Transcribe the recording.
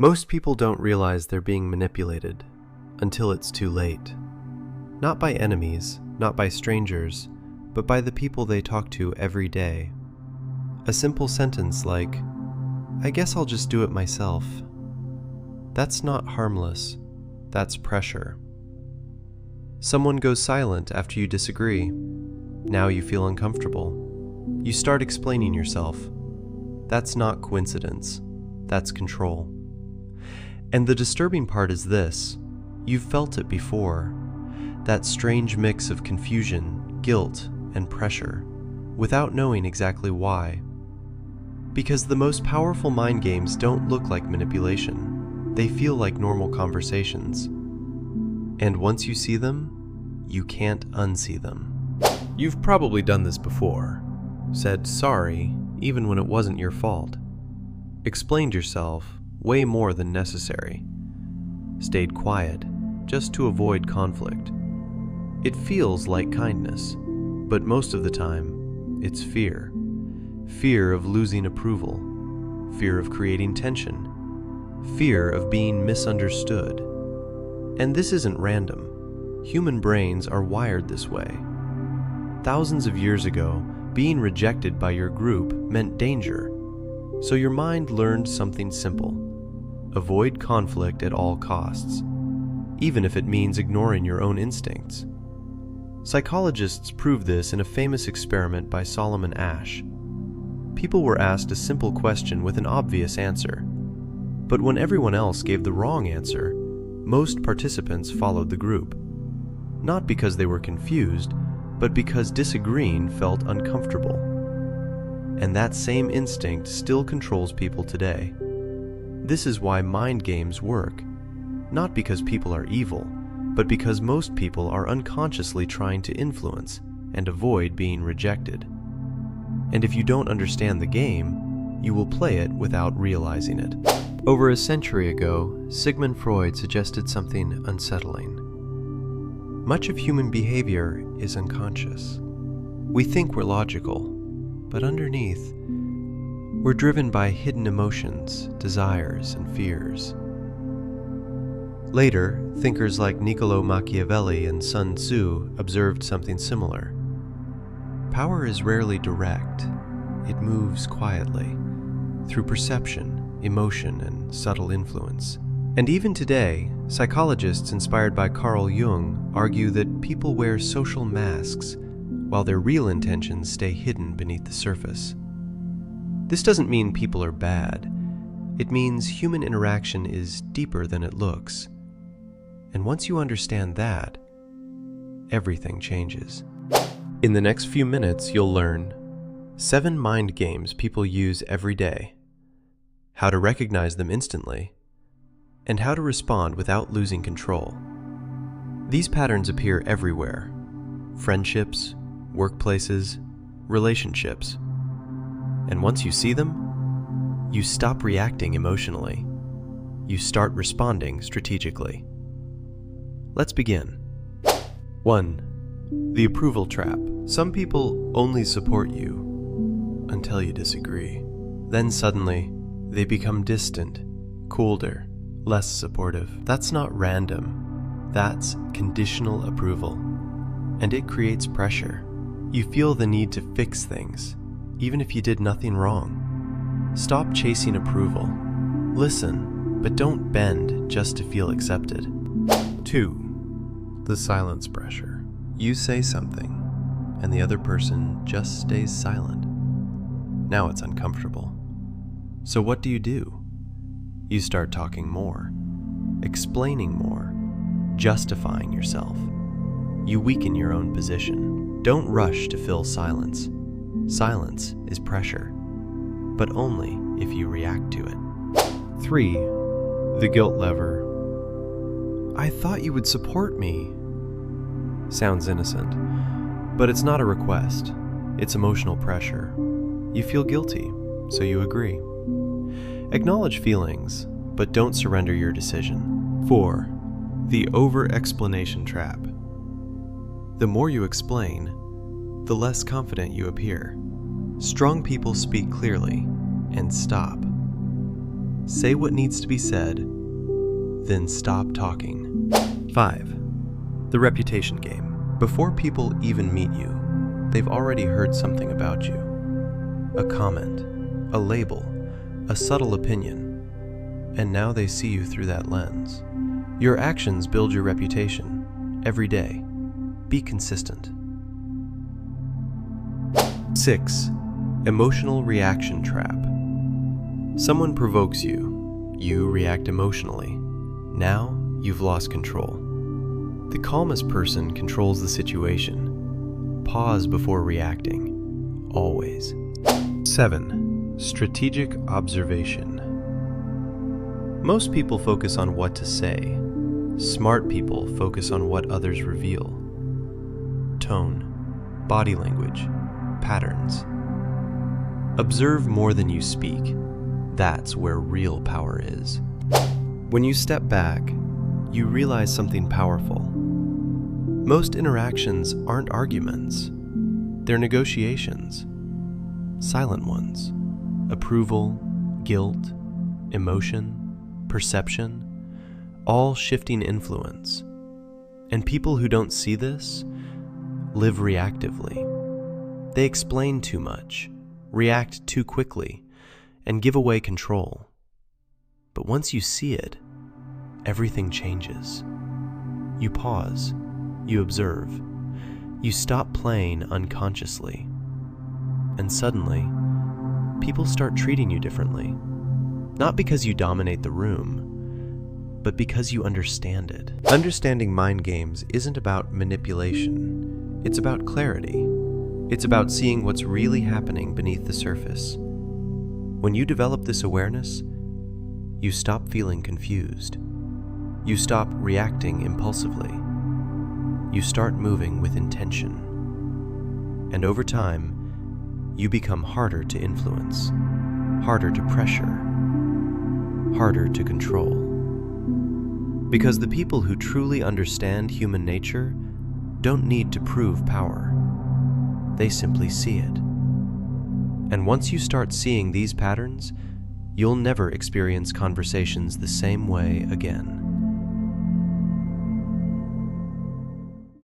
Most people don't realize they're being manipulated until it's too late. Not by enemies, not by strangers, but by the people they talk to every day. A simple sentence like, "I guess I'll just do it myself." That's not harmless, that's pressure. Someone goes silent after you disagree. Now you feel uncomfortable. You start explaining yourself. That's not coincidence, that's control. And the disturbing part is this: you've felt it before. That strange mix of confusion, guilt, and pressure, without knowing exactly why. Because the most powerful mind games don't look like manipulation. They feel like normal conversations. And once you see them, you can't unsee them. You've probably done this before. Said sorry, even when it wasn't your fault. Explained yourself way more than necessary. Stayed quiet, just to avoid conflict. It feels like kindness, but most of the time, it's fear. Fear of losing approval. Fear of creating tension. Fear of being misunderstood. And this isn't random. Human brains are wired this way. Thousands of years ago, being rejected by your group meant danger. So your mind learned something simple. Avoid conflict at all costs, even if it means ignoring your own instincts. Psychologists prove this in a famous experiment by Solomon Asch. People were asked a simple question with an obvious answer. But when everyone else gave the wrong answer, most participants followed the group. Not because they were confused, but because disagreeing felt uncomfortable. And that same instinct still controls people today. This is why mind games work. Not because people are evil, but because most people are unconsciously trying to influence and avoid being rejected. And if you don't understand the game, you will play it without realizing it. Over a century ago, Sigmund Freud suggested something unsettling. Much of human behavior is unconscious. We think we're logical, but underneath, we're driven by hidden emotions, desires, and fears. Later, thinkers like Niccolò Machiavelli and Sun Tzu observed something similar. Power is rarely direct. It moves quietly, through perception, emotion, and subtle influence. And even today, psychologists inspired by Carl Jung argue that people wear social masks while their real intentions stay hidden beneath the surface. This doesn't mean people are bad. It means human interaction is deeper than it looks. And once you understand that, everything changes. In the next few minutes, you'll learn 7 mind games people use every day, how to recognize them instantly, and how to respond without losing control. These patterns appear everywhere: friendships, workplaces, relationships. And once you see them, you stop reacting emotionally. You start responding strategically. Let's begin. 1. The approval trap. Some people only support you until you disagree. Then suddenly, they become distant, colder, less supportive. That's not random. That's conditional approval. And it creates pressure. You feel the need to fix things, even if you did nothing wrong. Stop chasing approval. Listen, but don't bend just to feel accepted. 2. The silence pressure. You say something, and the other person just stays silent. Now it's uncomfortable. So what do? You start talking more, explaining more, justifying yourself. You weaken your own position. Don't rush to fill silence. Silence is pressure, but only if you react to it. 3. The guilt lever. I thought you would support me. Sounds innocent, but it's not a request. It's emotional pressure. You feel guilty, so you agree. Acknowledge feelings, but don't surrender your decision. 4. The over-explanation trap. The more you explain, the less confident you appear. Strong people speak clearly and stop. Say what needs to be said, then stop talking. 5. The reputation game. Before people even meet you, they've already heard something about you. A comment, a label, a subtle opinion, and now they see you through that lens. Your actions build your reputation every day. Be consistent. 6. Emotional reaction trap. Someone provokes you. You react emotionally. Now you've lost control. The calmest person controls the situation. Pause before reacting. Always. 7. Strategic observation. Most people focus on what to say. Smart people focus on what others reveal. Tone, body language, patterns. Observe more than you speak. That's where real power is. When you step back, you realize something powerful. Most interactions aren't arguments. They're negotiations. Silent ones. Approval, guilt, emotion, perception, all shifting influence. And people who don't see this live reactively. They explain too much, react too quickly, and give away control. But once you see it, everything changes. You pause, you observe, you stop playing unconsciously, and suddenly, people start treating you differently. Not because you dominate the room, but because you understand it. Understanding mind games isn't about manipulation. It's about clarity. It's about seeing what's really happening beneath the surface. When you develop this awareness, you stop feeling confused. You stop reacting impulsively. You start moving with intention. And over time, you become harder to influence, harder to pressure, harder to control. Because the people who truly understand human nature don't need to prove power. They simply see it. And once you start seeing these patterns, you'll never experience conversations the same way again.